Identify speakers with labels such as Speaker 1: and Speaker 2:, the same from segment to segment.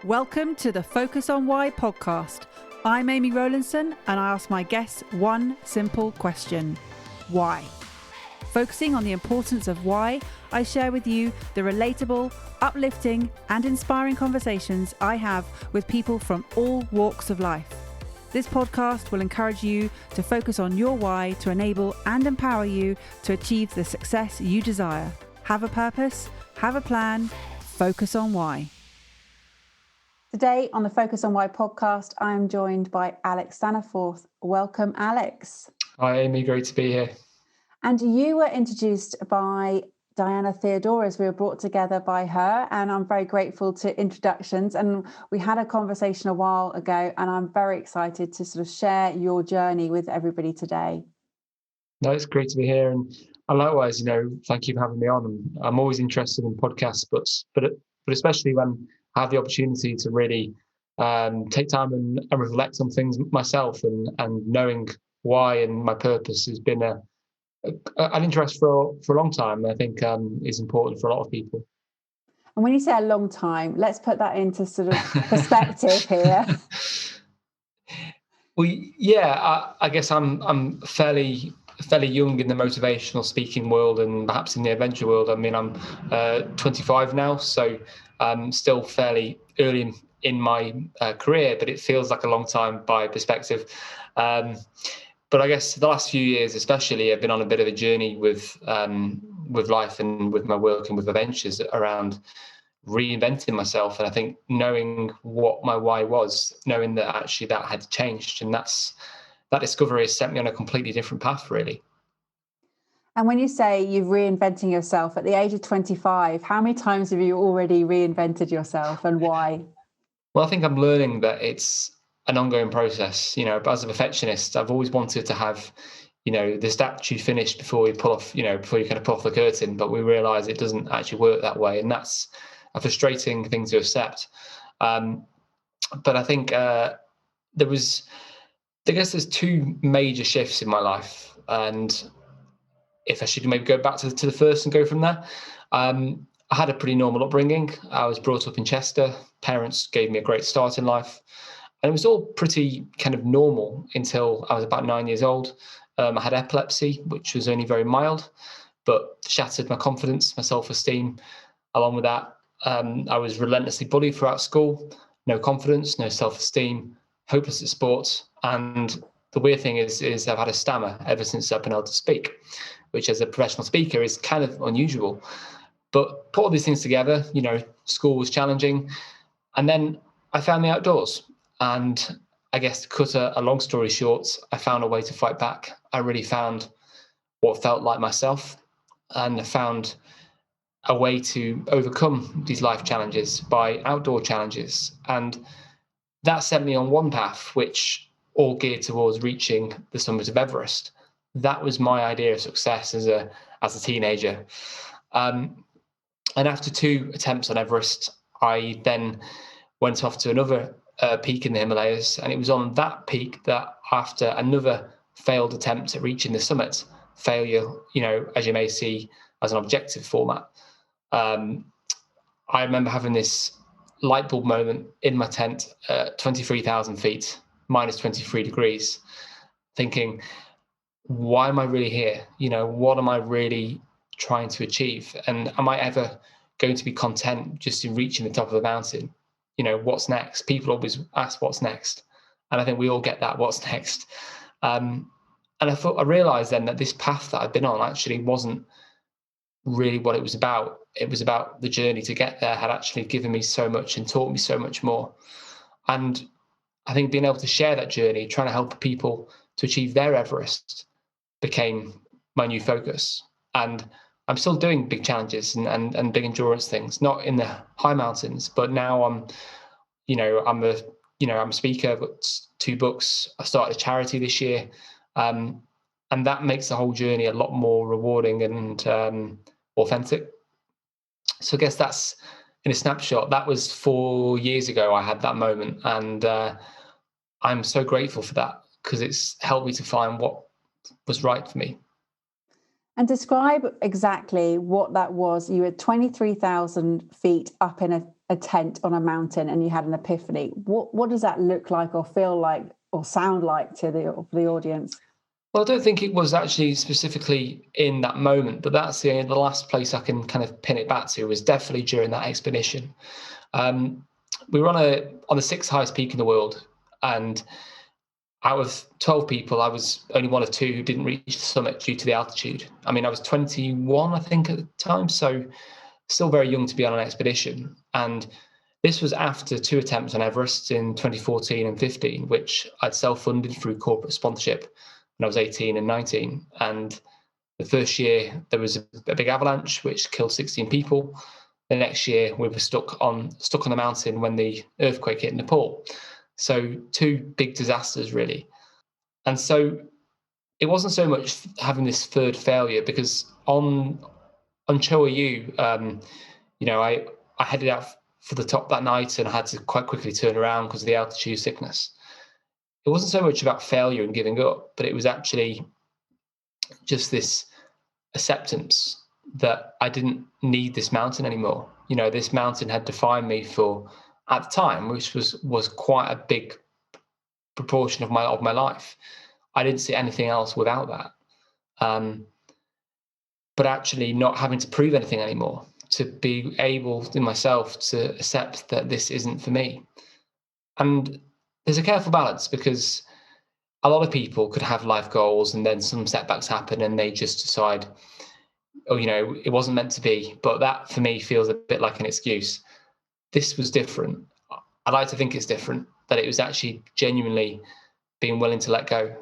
Speaker 1: Welcome to the Focus on Why podcast. I'm Amy Rowlandson and I ask my guests one simple question. Why? Focusing on the importance of why, I share with you the relatable, uplifting and inspiring conversations I have with people from all walks of life. This podcast will encourage you to focus on your why to enable and empower you to achieve the success you desire. Have a purpose, have a plan, focus on why. Today on the Focus on Why podcast, I am joined by Alex Staniforth. Welcome, Alex.
Speaker 2: Hi, Amy. Great to be here.
Speaker 1: And you were introduced by Diana Theodoras. We were brought together by her, and I'm very grateful to introductions. And we had a conversation a while ago, and I'm very excited to sort of share your journey with everybody today.
Speaker 2: No, it's great to be here. And likewise, thank you for having me on. I'm always interested in podcasts, but especially when I have the opportunity to really take time and reflect on things myself, and knowing why and my purpose has been an interest for a long time. I think is important for a lot of people.
Speaker 1: And when you say a long time, let's put that into sort of perspective here.
Speaker 2: Well, yeah, I guess I'm fairly young in the motivational speaking world and perhaps in the adventure world. I mean, I'm 25 now, so I'm still fairly early in my career, but it feels like a long time by perspective. But I guess the last few years, especially, I've been on a bit of a journey with life and with my work and with the ventures around reinventing myself. And I think knowing what my why was, knowing that actually that had changed, and that discovery has set me on a completely different path, really.
Speaker 1: And when you say you're reinventing yourself at the age of 25, how many times have you already reinvented yourself and why?
Speaker 2: Well, I think I'm learning that it's an ongoing process. But as a perfectionist, I've always wanted to have, the statue finished before you pull off, before you kind of pull off the curtain, but we realize it doesn't actually work that way. And that's a frustrating thing to accept. But I think there's two major shifts in my life. And if I should maybe go back to the first and go from there. I had a pretty normal upbringing. I was brought up in Chester. Parents gave me a great start in life. And it was all pretty kind of normal until I was about 9 years old. I had epilepsy, which was only very mild, but shattered my confidence, my self-esteem. Along with that, I was relentlessly bullied throughout school. No confidence, no self-esteem, hopeless at sports. And the weird thing is I've had a stammer ever since I've been able to speak, which as a professional speaker is kind of unusual. But put all these things together, school was challenging. And then I found the outdoors. And I guess to cut a long story short, I found a way to fight back. I really found what felt like myself, and I found a way to overcome these life challenges by outdoor challenges. And that set me on one path, which all geared towards reaching the summit of Everest. That was my idea of success as a teenager. And after 2 attempts on Everest, I then went off to another peak in the Himalayas. And it was on that peak that, after another failed attempt at reaching the summit, failure, as you may see, as an objective format, I remember having this light bulb moment in my tent at 23,000 feet, minus 23 degrees, thinking, why am I really here? What am I really trying to achieve? And am I ever going to be content just in reaching the top of the mountain? What's next? People always ask what's next. And I think we all get that, what's next? And I realized then that this path that I'd been on actually wasn't really what it was about. It was about the journey to get there had actually given me so much and taught me so much more. And I think being able to share that journey, trying to help people to achieve their Everest, became my new focus. And I'm still doing big challenges and big endurance things, not in the high mountains, but now I'm a speaker. I've got 2 books. I started a charity this year. And that makes the whole journey a lot more rewarding and authentic. So I guess that's, in a snapshot, that was 4 years ago I had that moment. And I'm so grateful for that, because it's helped me to find what was right for me.
Speaker 1: And describe exactly what that was. You were 23,000 feet up in a tent on a mountain and you had an epiphany. What does that look like or feel like or sound like to the audience?
Speaker 2: Well, I don't think it was actually specifically in that moment, but that's the last place I can kind of pin it back to was definitely during that expedition. We were on the sixth highest peak in the world, and out of 12 people, I was only one of two who didn't reach the summit due to the altitude. I mean, I was 21, I think, at the time, so still very young to be on an expedition. And this was after 2 attempts on Everest in 2014 and 15, which I'd self-funded through corporate sponsorship when I was 18 and 19. And the first year, there was a big avalanche, which killed 16 people. The next year, we were stuck on the mountain when the earthquake hit Nepal. So 2 big disasters, really. And so it wasn't so much having this third failure, because on Cho Yu, I headed out for the top that night and I had to quite quickly turn around because of the altitude sickness. It wasn't so much about failure and giving up, but it was actually just this acceptance that I didn't need this mountain anymore. This mountain had defined me for, at the time, which was quite a big proportion of my life. I didn't see anything else without that. But actually not having to prove anything anymore, to be able in myself to accept that this isn't for me. And there's a careful balance, because a lot of people could have life goals and then some setbacks happen and they just decide, oh, it wasn't meant to be. But that for me feels a bit like an excuse. This was different. I like to think it's different, that it was actually genuinely being willing to let go.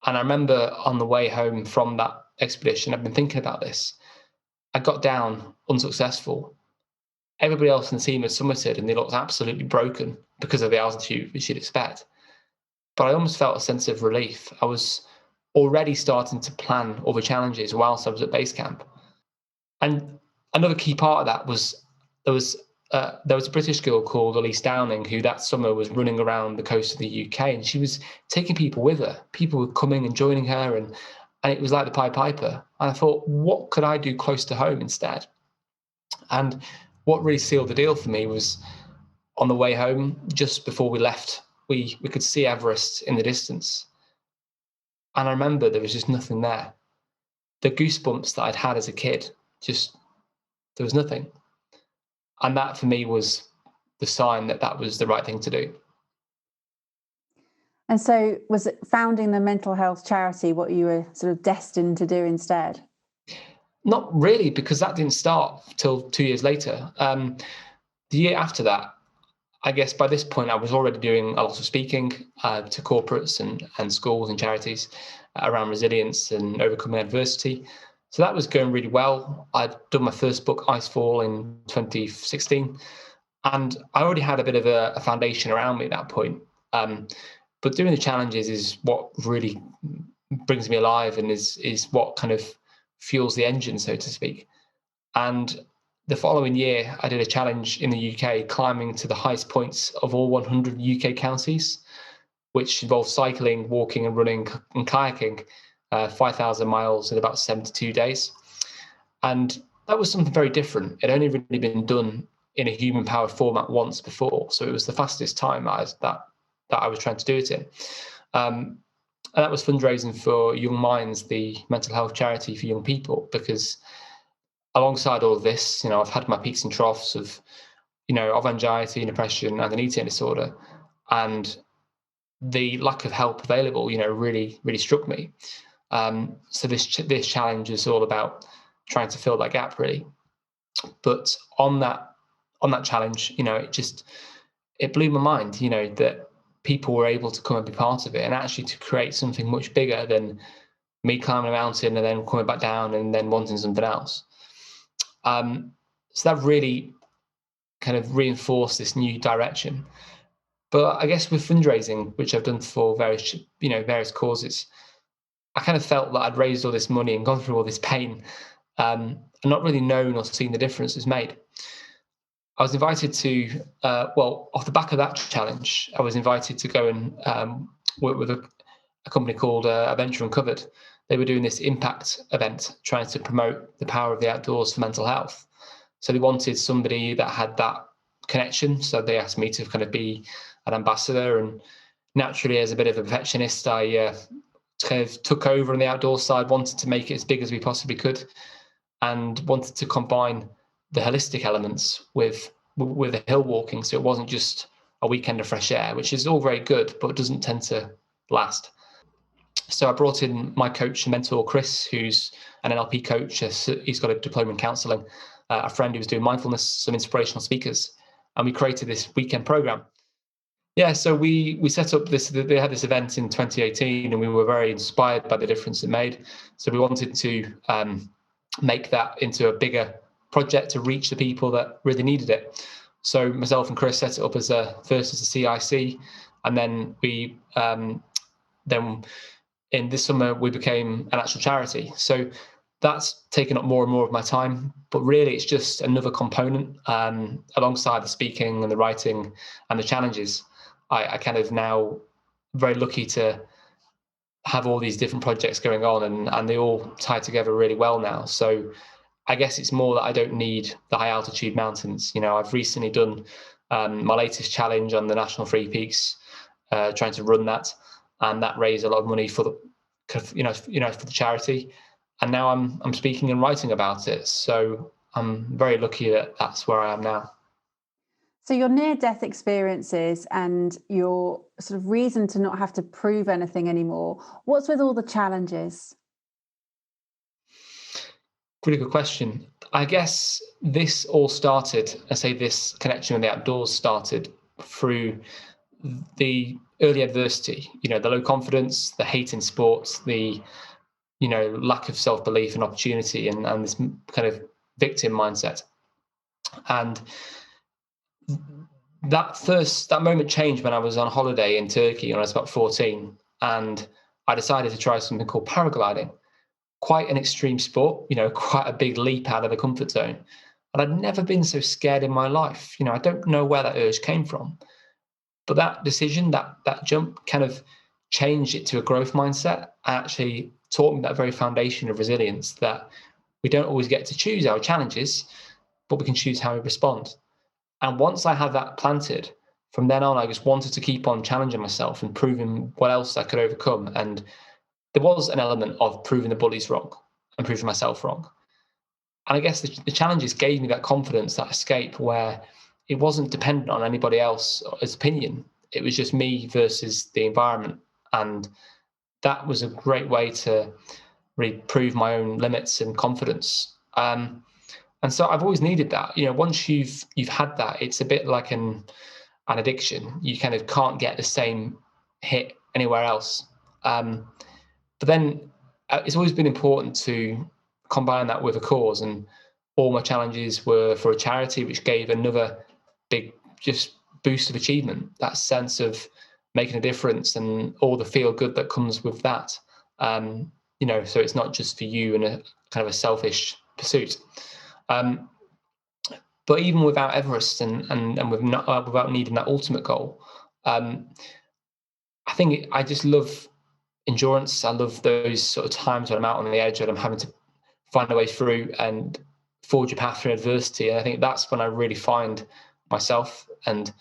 Speaker 2: And I remember on the way home from that expedition, I've been thinking about this. I got down unsuccessful. Everybody else in the team had summited and they looked absolutely broken because of the altitude, which you'd expect. But I almost felt a sense of relief. I was already starting to plan other challenges whilst I was at base camp. And another key part of that was there was a British girl called Elise Downing who that summer was running around the coast of the UK, and she was taking people with her. People were coming and joining her, and it was like the Pied Piper. And I thought, what could I do close to home instead? And what really sealed the deal for me was on the way home, just before we left, we could see Everest in the distance. And I remember there was just nothing there. The goosebumps that I'd had as a kid, there was nothing. And that for me was the sign that that was the right thing to do.
Speaker 1: And so was it founding the mental health charity what you were sort of destined to do instead?
Speaker 2: Not really, because that didn't start till 2 years later. The year after that, I guess by this point, I was already doing a lot of speaking to corporates and schools and charities around resilience and overcoming adversity. So that was going really well. I'd done my first book, Icefall, in 2016. And I already had a bit of a foundation around me at that point. But doing the challenges is what really brings me alive and is what kind of fuels the engine, so to speak. And the following year, I did a challenge in the UK, climbing to the highest points of all 100 UK counties, which involved cycling, walking and running and kayaking 5,000 miles in about 72 days. And that was something very different. It had only really been done in a human-powered format once before. So it was the fastest time that I was trying to do it in. And that was fundraising for Young Minds, the mental health charity for young people, because alongside all of this, I've had my peaks and troughs of anxiety and depression and an eating disorder. And the lack of help available, really, really struck me. So this challenge is all about trying to fill that gap, really. But on that challenge, it blew my mind, that people were able to come and be part of it, and actually to create something much bigger than me climbing a mountain and then coming back down and then wanting something else. So that really kind of reinforced this new direction. But I guess with fundraising, which I've done for various causes, I kind of felt that I'd raised all this money and gone through all this pain, and not really known or seen the difference it's made. I was invited to, off the back of that challenge, I was invited to go and work with a company called Adventure Uncovered. They were doing this impact event, trying to promote the power of the outdoors for mental health. So they wanted somebody that had that connection. So they asked me to kind of be an ambassador, and naturally, as a bit of a perfectionist, I kind of took over on the outdoor side, wanted to make it as big as we possibly could, and wanted to combine the holistic elements with the hill walking. So it wasn't just a weekend of fresh air, which is all very good, but doesn't tend to last. So I brought in my coach and mentor, Chris, who's an NLP coach. He's got a diploma in counselling, a friend who was doing mindfulness, some inspirational speakers, and we created this weekend program. Yeah, so we set up this. They had this event in 2018, and we were very inspired by the difference it made. So we wanted to make that into a bigger project to reach the people that really needed it. So myself and Chris set it up first as a CIC, and then then in this summer we became an actual charity. So that's taken up more and more of my time, but really it's just another component alongside the speaking and the writing and the challenges. I kind of now very lucky to have all these different projects going on, and they all tie together really well now. So I guess it's more that I don't need the high altitude mountains. I've recently done my latest challenge on the National Three Peaks, trying to run that, and that raised a lot of money for the for the charity. And now I'm speaking and writing about it. So I'm very lucky that that's where I am now.
Speaker 1: So your near-death experiences and your sort of reason to not have to prove anything anymore, what's with all the challenges?
Speaker 2: Really good question. I guess this all started, this connection with the outdoors started through the early adversity, the low confidence, the hate in sports, the lack of self-belief and opportunity, and this kind of victim mindset. And that moment changed when I was on holiday in Turkey when I was about 14, and I decided to try something called paragliding. Quite an extreme sport, quite a big leap out of the comfort zone. And I'd never been so scared in my life. I don't know where that urge came from, but that decision, that jump kind of changed it to a growth mindset, and actually taught me that very foundation of resilience, that we don't always get to choose our challenges, but we can choose how we respond. And once I had that planted, from then on, I just wanted to keep on challenging myself and proving what else I could overcome. And there was an element of proving the bullies wrong and proving myself wrong. And I guess the challenges gave me that confidence, that escape, where it wasn't dependent on anybody else's opinion. It was just me versus the environment. And that was a great way to really prove my own limits and confidence. And so I've always needed that. Once you've had that, it's a bit like an addiction. You kind of can't get the same hit anywhere else. But then it's always been important to combine that with a cause. And all my challenges were for a charity, which gave another big just boost of achievement, that sense of making a difference and all the feel good that comes with that. So it's not just for you and a kind of a selfish pursuit. But even without Everest and without needing that ultimate goal, I think I just love endurance. I love those sort of times when I'm out on the edge and I'm having to find a way through and forge a path through adversity. And I think that's when I really find myself. And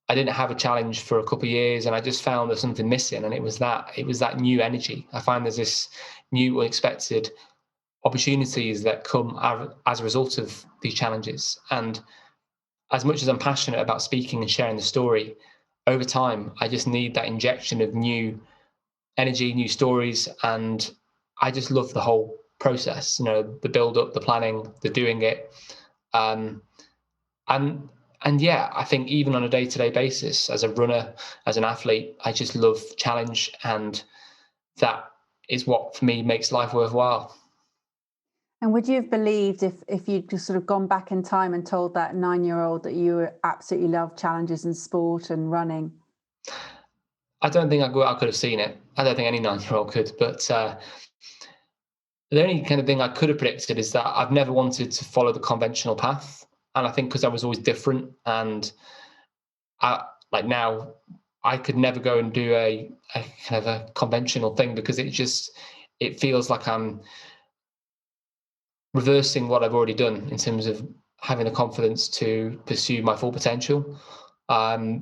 Speaker 2: I didn't have a challenge for a couple of years, and I just found there's something missing. And it was that new energy. I find there's this new unexpected opportunities that come as a result of these challenges. And as much as I'm passionate about speaking and sharing the story, over time, I just need that injection of new energy, new stories. And I just love the whole process, the build up, the planning, the doing it. And yeah, I think even on a day-to-day basis, as a runner, as an athlete, I just love challenge. And that is what, for me, makes life worthwhile.
Speaker 1: And would you have believed if you'd just sort of gone back in time and told that 9-year-old that you absolutely loved challenges in sport and running?
Speaker 2: I don't think I could have seen it. I don't think any 9-year-old could. But the only kind of thing I could have predicted is that I've never wanted to follow the conventional path. And I think because I was always different, and now I could never go and do a kind of a conventional thing, because it feels like I'm reversing what I've already done in terms of having the confidence to pursue my full potential. I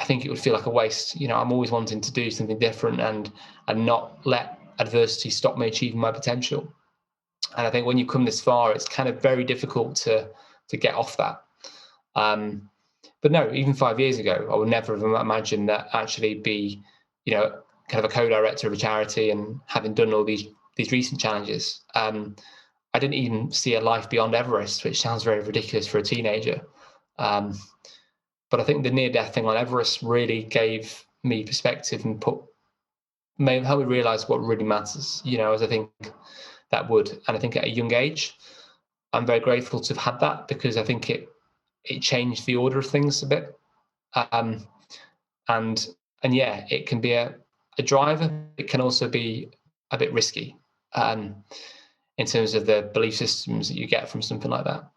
Speaker 2: think it would feel like a waste. I'm always wanting to do something different and not let adversity stop me achieving my potential. And I think when you come this far, it's kind of very difficult to get off that. But no, even 5 years ago, I would never have imagined that actually be, kind of a co-director of a charity and having done all these recent challenges. I didn't even see a life beyond Everest, which sounds very ridiculous for a teenager. But I think the near-death thing on Everest really gave me perspective and made helped me realize what really matters, as I think that would. And I think at a young age, I'm very grateful to have had that, because I think it changed the order of things a bit. And yeah, it can be a driver. It can also be a bit risky in terms of the belief systems that you get from something like that.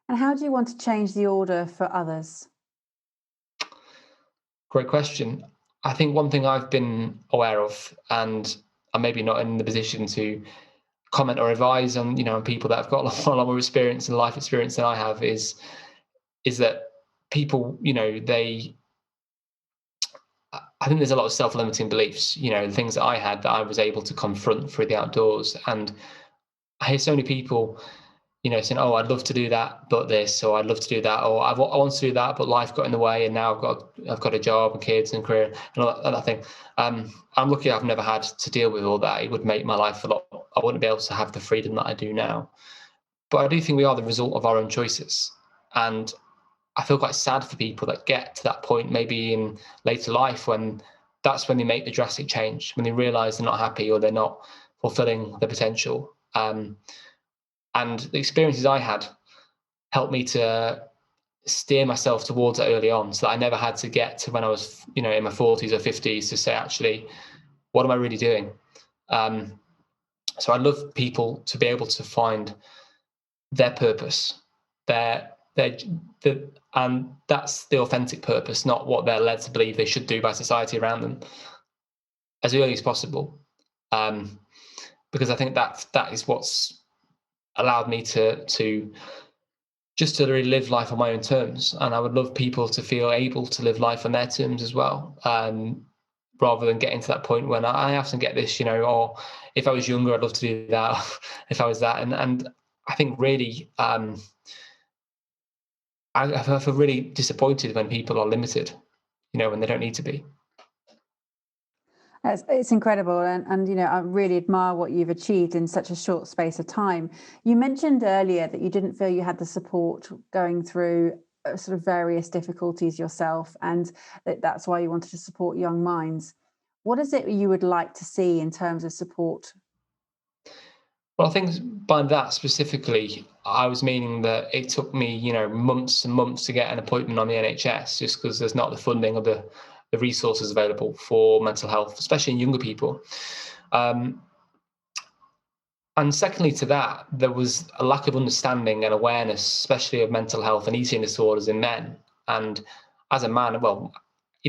Speaker 1: And how do you want to change the order for others?
Speaker 2: Great question. I think one thing I've been aware of, and I'm maybe not in the position to comment or advise on, on people that have got a lot more experience and life experience than I have, is that people, I think there's a lot of self-limiting beliefs, the things that I had that I was able to confront through the outdoors. And I hear so many people, saying, "Oh, I'd love to do that, but this," or "I'd love to do that," or I want to do that, but life got in the way, and now I've got a job and kids and career and all that thing. I'm lucky I've never had to deal with all that. It would make my life a lot. I wouldn't be able to have the freedom that I do now. But I do think we are the result of our own choices, and I feel quite sad for people that get to that point, maybe in later life, when that's when they make the drastic change, when they realise they're not happy or they're not fulfilling their potential. And the experiences I had helped me to steer myself towards it early on, so that I never had to get to when I was, in my 40s or 50s to say, actually, what am I really doing? So I'd love people to be able to find their purpose, and that's the authentic purpose, not what they're led to believe they should do by society around them, as early as possible. Because I think that is what's allowed me to just to really live life on my own terms. And I would love people to feel able to live life on their terms as well, rather than getting to that point when I often get this, or if I was younger, I'd love to do that. If I was that. And I think really, I feel really disappointed when people are limited, when they don't need to be.
Speaker 1: It's incredible, and I really admire what you've achieved in such a short space of time. You mentioned earlier that you didn't feel you had the support going through sort of various difficulties yourself, and that's why you wanted to support young minds. What is it you would like to see in terms of support?
Speaker 2: Well, I think by that specifically, I was meaning that it took me, months and months to get an appointment on the NHS, just because there's not the funding or the resources available for mental health, especially in younger people. And secondly to that, there was a lack of understanding and awareness, especially of mental health and eating disorders in men. And as a man, well,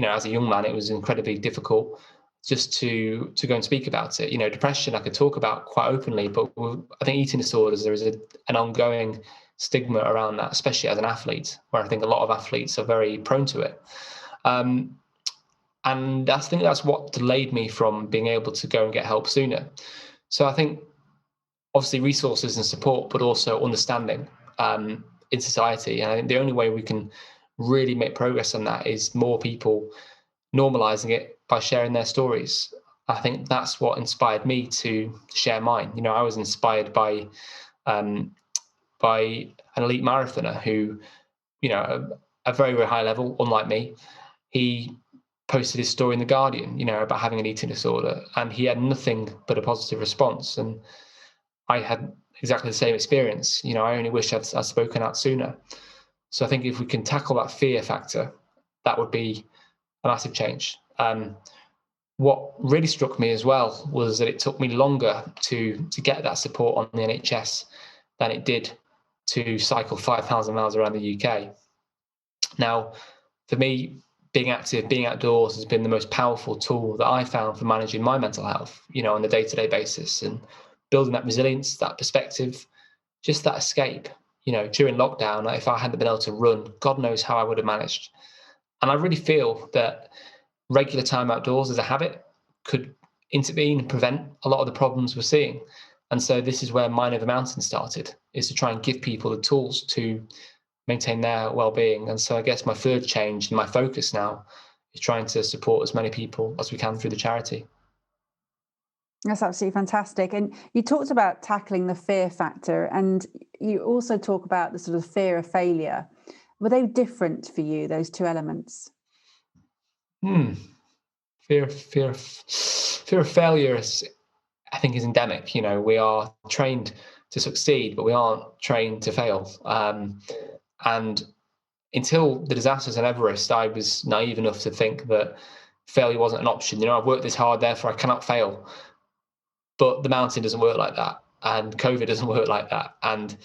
Speaker 2: as a young man, it was incredibly difficult just to go and speak about it. Depression I could talk about quite openly, but I think eating disorders, there is an ongoing stigma around that, especially as an athlete, where I think a lot of athletes are very prone to it. And I think that's what delayed me from being able to go and get help sooner. So I think obviously resources and support, but also understanding in society. And I think the only way we can really make progress on that is more people normalizing it by sharing their stories. I think that's what inspired me to share mine. I was inspired by an elite marathoner who, a very, very high level, unlike me, he posted his story in The Guardian, about having an eating disorder, and he had nothing but a positive response. And I had exactly the same experience. I only wish I'd spoken out sooner. So I think if we can tackle that fear factor, that would be a massive change. What really struck me as well was that it took me longer to get that support on the NHS than it did to cycle 5,000 miles around the UK. Now, for me, being active, being outdoors has been the most powerful tool that I found for managing my mental health, on a day-to-day basis, and building that resilience, that perspective, just that escape. during lockdown, if I hadn't been able to run, God knows how I would have managed. And I really feel that regular time outdoors as a habit could intervene and prevent a lot of the problems we're seeing. And so this is where Mind Over Mountain started, is to try and give people the tools to maintain their well-being. And so I guess my third change and my focus now is trying to support as many people as we can through the charity.
Speaker 1: That's absolutely fantastic. And you talked about tackling the fear factor, and you also talk about the sort of fear of failure. Were they different for you, those two elements?
Speaker 2: Fear of failure is, I think, is endemic. We are trained to succeed, but we aren't trained to fail. And until the disasters on Everest, I was naive enough to think that failure wasn't an option. I've worked this hard, therefore I cannot fail. But the mountain doesn't work like that, and COVID doesn't work like that. And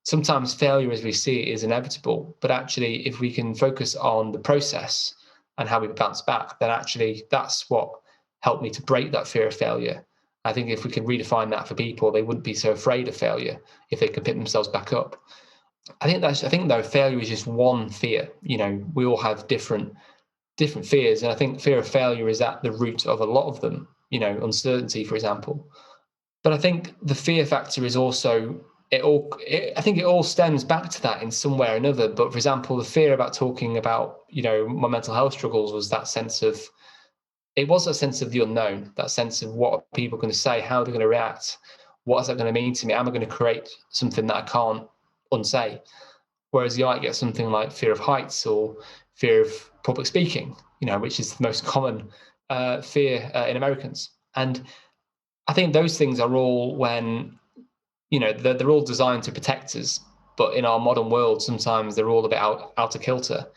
Speaker 2: sometimes failure, as we see it, is inevitable. But actually, if we can focus on the process and how we bounce back, then actually that's what helped me to break that fear of failure. I think if we can redefine that for people, they wouldn't be so afraid of failure if they could pick themselves back up. I think though failure is just one fear. We all have different fears, and I think fear of failure is at the root of a lot of them. Uncertainty, for example. But I think the fear factor is also I think it all stems back to that in some way or another. But for example, the fear about talking about my mental health struggles was that sense of the unknown, that sense of what are people going to say, how they're going to react, what is that going to mean to me? Am I going to create something that I can't unsay? Whereas you might get something like fear of heights or fear of public speaking, which is the most common fear in Americans. And I think those things are all they're all designed to protect us, but in our modern world, sometimes they're all a bit out of kilter.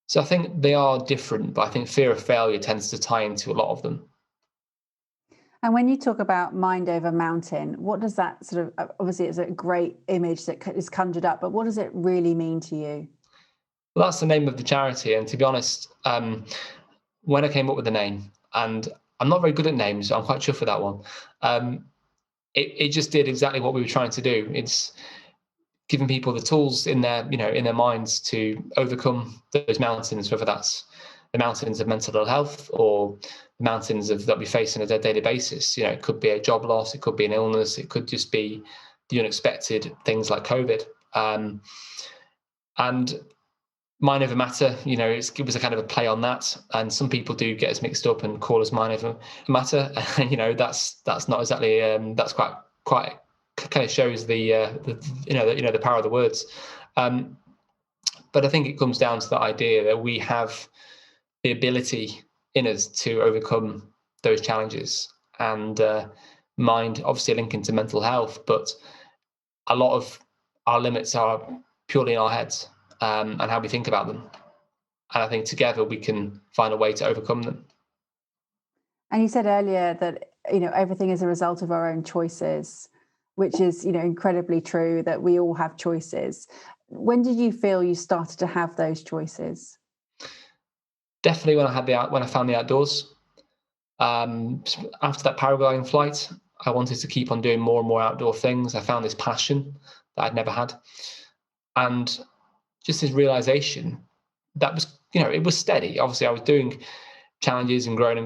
Speaker 2: So I think they are different, but I think fear of failure tends to tie into a lot of them.
Speaker 1: And when you talk about Mind Over Mountain, what does that sort of, obviously it's a great image that is conjured up, but what does it really mean to you?
Speaker 2: Well, that's the name of the charity. And to be honest, when I came up with the name, and I'm not very good at names, so I'm quite chuffed with that one. It just did exactly what we were trying to do. It's giving people the tools in their minds to overcome those mountains, whether that's the mountains of mental health or the mountains that we face on a daily basis. It could be a job loss, it could be an illness, it could just be the unexpected things like COVID. And Mind Over Matter, it was a kind of a play on that. And some people do get us mixed up and call us Mind Over Matter. And that's not exactly that's quite kind of shows the power of the words. But I think it comes down to the idea that we have the ability in us to overcome those challenges. And mind, obviously linking to mental health, but a lot of our limits are purely in our heads and how we think about them. And I think together we can find a way to overcome them.
Speaker 1: And you said earlier that, everything is a result of our own choices, which is, incredibly true, that we all have choices. When did you feel you started to have those choices?
Speaker 2: Definitely when I found the outdoors. After that paragliding flight, I wanted to keep on doing more and more outdoor things. I found this passion that I'd never had. And just this realization that was, it was steady. Obviously, I was doing challenges and growing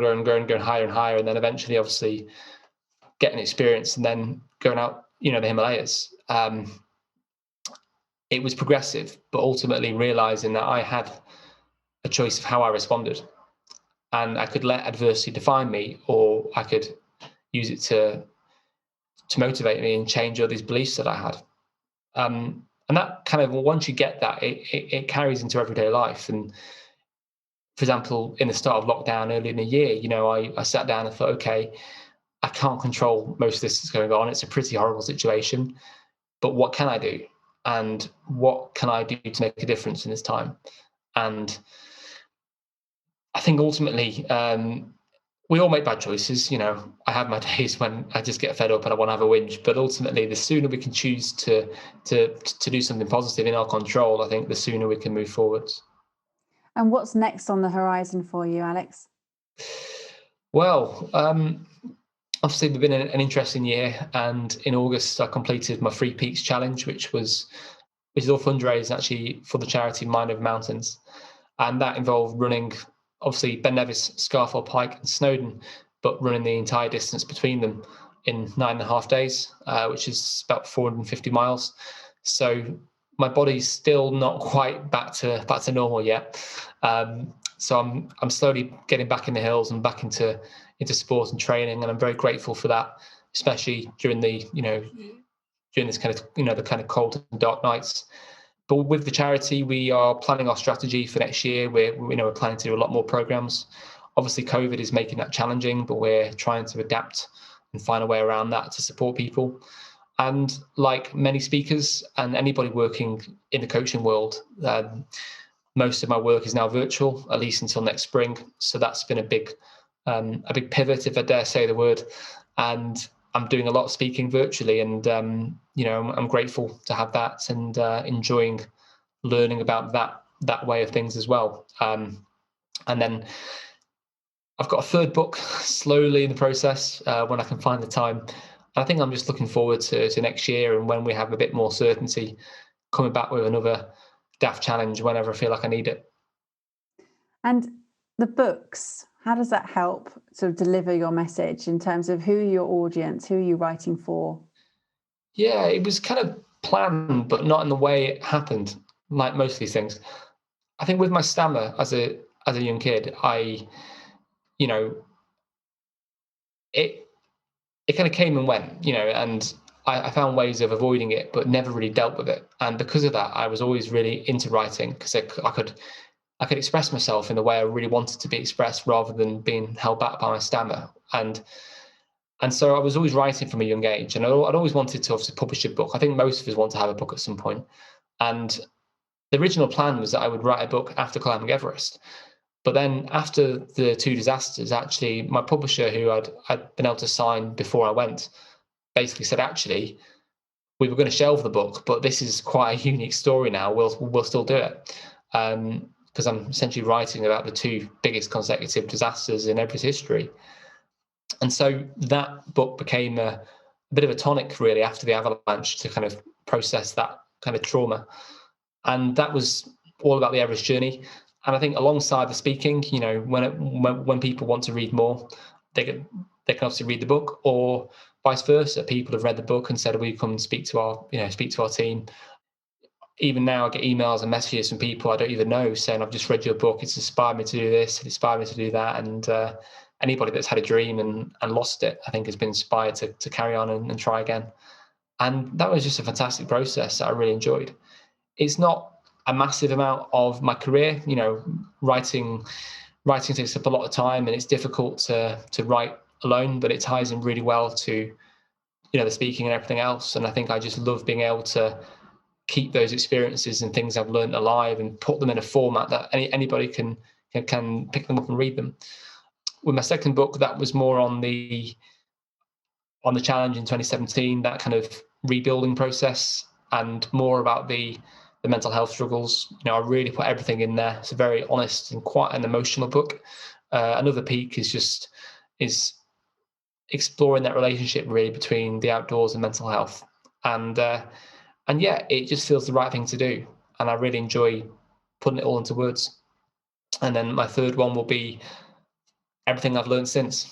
Speaker 2: higher and higher. And then eventually, obviously, getting experience and then going out, the Himalayas. It was progressive, but ultimately realizing that I had a choice of how I responded. And I could let adversity define me, or I could use it to motivate me and change all these beliefs that I had. And that kind of, once you get that, it carries into everyday life. And for example, in the start of lockdown early in the year, I sat down and thought, okay, I can't control most of this that's going on. It's a pretty horrible situation, but what can I do? And what can I do to make a difference in this time? And I think ultimately, we all make bad choices. I have my days when I just get fed up and I want to have a whinge. But ultimately, the sooner we can choose to do something positive in our control, I think the sooner we can move forwards.
Speaker 1: And what's next on the horizon for you, Alex?
Speaker 2: Well, obviously, it's been an interesting year. And in August, I completed my 3 Peaks challenge, which was which is all fundraising actually for the charity Mind Over Mountains. And that involved running, obviously, Ben Nevis, Scarfell Pike, and Snowdon, but running the entire distance between them in 9.5 days, which is about 450 miles. So my body's still not quite back to normal yet. So I'm slowly getting back in the hills and back into sport and training, and I'm very grateful for that, especially during this kind of the kind of cold and dark nights. But with the charity, we are planning our strategy for next year. We're planning to do a lot more programs. Obviously, COVID is making that challenging, but we're trying to adapt and find a way around that to support people. And like many speakers and anybody working in the coaching world, most of my work is now virtual, at least until next spring. So that's been a big pivot, if I dare say the word. And I'm doing a lot of speaking virtually, and I'm grateful to have that, and enjoying learning about that way of things as well. And then I've got a third book slowly in the process when I can find the time. And I think I'm just looking forward to next year, and when we have a bit more certainty, coming back with another daft challenge whenever I feel like I need it.
Speaker 1: And the books, how does that help sort of deliver your message in terms of who are your audience, who are you writing for?
Speaker 2: Yeah, it was kind of planned, but not in the way it happened, like most of these things. I think with my stammer as a young kid, it kind of came and went, and I found ways of avoiding it, but never really dealt with it. And because of that, I was always really into writing, because I could express myself in the way I really wanted to be expressed, rather than being held back by my stammer. And so I was always writing from a young age, and I'd always wanted to obviously publish a book. I think most of us want to have a book at some point. And the original plan was that I would write a book after climbing Everest. But then after the 2 disasters, actually, my publisher, who I'd been able to sign before I went, basically said, actually, we were going to shelve the book, but this is quite a unique story now. We'll still do it. Because I'm essentially writing about the 2 biggest consecutive disasters in Everest history. And so that book became a bit of a tonic, really, after the avalanche, to kind of process that kind of trauma. And that was all about the Everest journey. And I think alongside the speaking, when people want to read more, they can obviously read the book, or vice versa. People have read the book and said, "Will you come and speak to our team?" Even now, I get emails and messages from people I don't even know saying, "I've just read your book. It's inspired me to do this. It inspired me to do that." And anybody that's had a dream and lost it, I think, has been inspired to carry on and try again. And that was just a fantastic process that I really enjoyed. It's not a massive amount of my career. Writing takes up a lot of time, and it's difficult to write alone, but it ties in really well to the speaking and everything else. And I think I just love being able to keep those experiences and things I've learned alive, and put them in a format that anybody can pick them up and read them. With my second book, that was more on the challenge in 2017, that kind of rebuilding process, and more about the mental health struggles. I really put everything in there. It's a very honest and quite an emotional book. Another peak is exploring that relationship, really, between the outdoors and mental health. And yeah, it just feels the right thing to do, and I really enjoy putting it all into words. And then my third one will be everything I've learned since.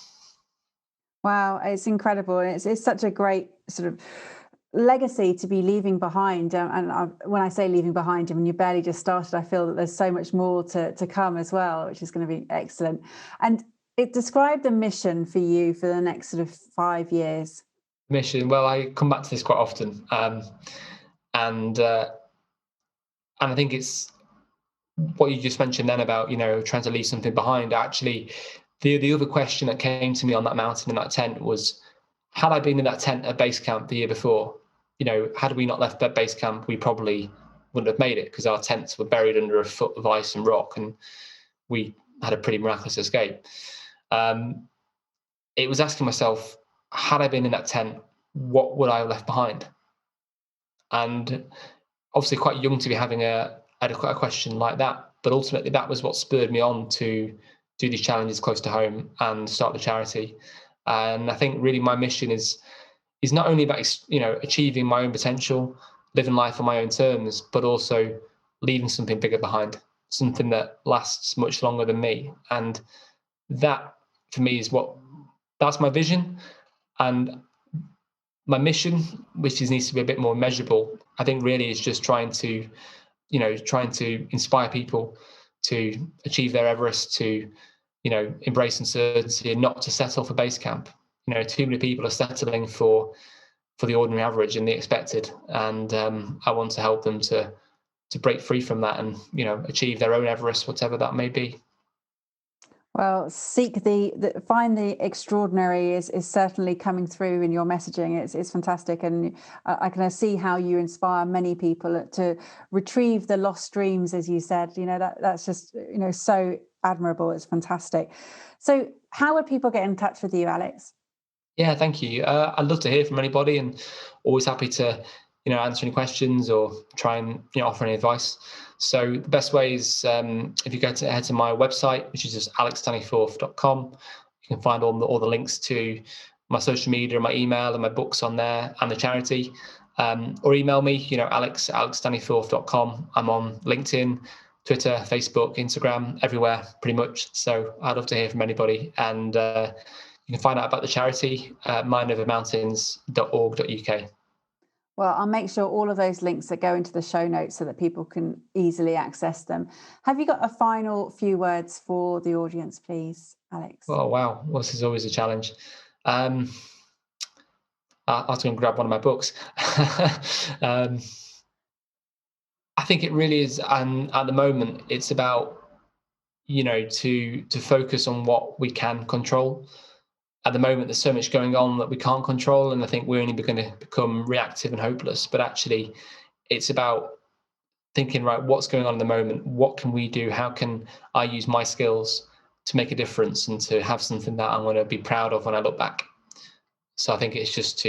Speaker 1: Wow, it's incredible. It's such a great sort of legacy to be leaving behind. When I say leaving behind, I mean, you barely just started. I feel that there's so much more to come as well, which is going to be excellent. And it described a mission for you for the next sort of 5 years.
Speaker 2: Mission. Well, I come back to this quite often. And I think it's what you just mentioned then about, trying to leave something behind. Actually, the other question that came to me on that mountain in that tent was, had I been in that tent at base camp the year before, had we not left that base camp, we probably wouldn't have made it, because our tents were buried under a foot of ice and rock, and we had a pretty miraculous escape. It was asking myself, had I been in that tent, what would I have left behind? And obviously quite young to be having a question like that, but ultimately that was what spurred me on to do these challenges close to home and start the charity. And I think really my mission is not only about achieving my own potential, living life on my own terms, but also leaving something bigger behind, something that lasts much longer than me. And that for me that's my vision. And my mission, which needs to be a bit more measurable, I think really is just trying to inspire people to achieve their Everest, to, embrace uncertainty and not to settle for base camp. Too many people are settling for the ordinary average and the expected. And I want to help them to break free from that and, achieve their own Everest, whatever that may be.
Speaker 1: Well, find the extraordinary is certainly coming through in your messaging. It's fantastic, and I can see how you inspire many people to retrieve the lost dreams, as you said. That's just so admirable. It's fantastic. So, how would people get in touch with you, Alex?
Speaker 2: Yeah, thank you. I'd love to hear from anybody, and always happy to answer any questions or try and offer any advice. So the best way is if you head to my website, which is just alexstaniforth.com. You can find all the links to my social media, my email, and my books on there, and the charity. Or email me, alex@alexstaniforth.com. I'm on LinkedIn, Twitter, Facebook, Instagram, everywhere pretty much. So I'd love to hear from anybody. And you can find out about the charity at mindovermountains.org.uk.
Speaker 1: Well, I'll make sure all of those links that go into the show notes so that people can easily access them. Have you got a final few words for the audience, please, Alex?
Speaker 2: Oh, wow. Well, this is always a challenge. I'll have to go and grab one of my books. I think it really is, and at the moment, it's about, to focus on what we can control. At the moment, there's so much going on that we can't control, and I think we're only going to become reactive and hopeless. But actually, it's about thinking, right, what's going on in the moment? What can we do? How can I use my skills to make a difference and to have something that I'm going to be proud of when I look back? So I think it's just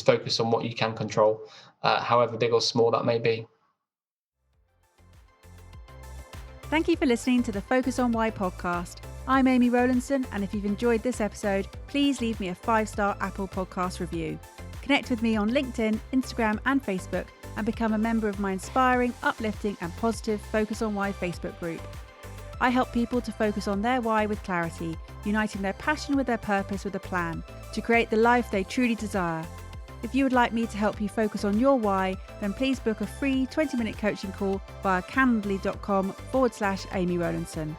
Speaker 2: focus on what you can control, however big or small that may be.
Speaker 1: Thank you for listening to the Focus on Why podcast. I'm Amy Rowlandson, and if you've enjoyed this episode, please leave me a 5-star Apple Podcast review. Connect with me on LinkedIn, Instagram and Facebook, and become a member of my inspiring, uplifting and positive Focus on Why Facebook group. I help people to focus on their why with clarity, uniting their passion with their purpose with a plan, to create the life they truly desire. If you would like me to help you focus on your why, then please book a free 20-minute coaching call via calendly.com/Amy Rowlandson.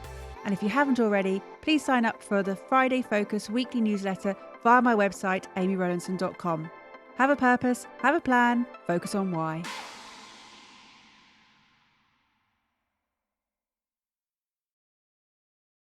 Speaker 1: And if you haven't already, please sign up for the Friday Focus weekly newsletter via my website, amyrowlandson.com. Have a purpose, have a plan, focus on why.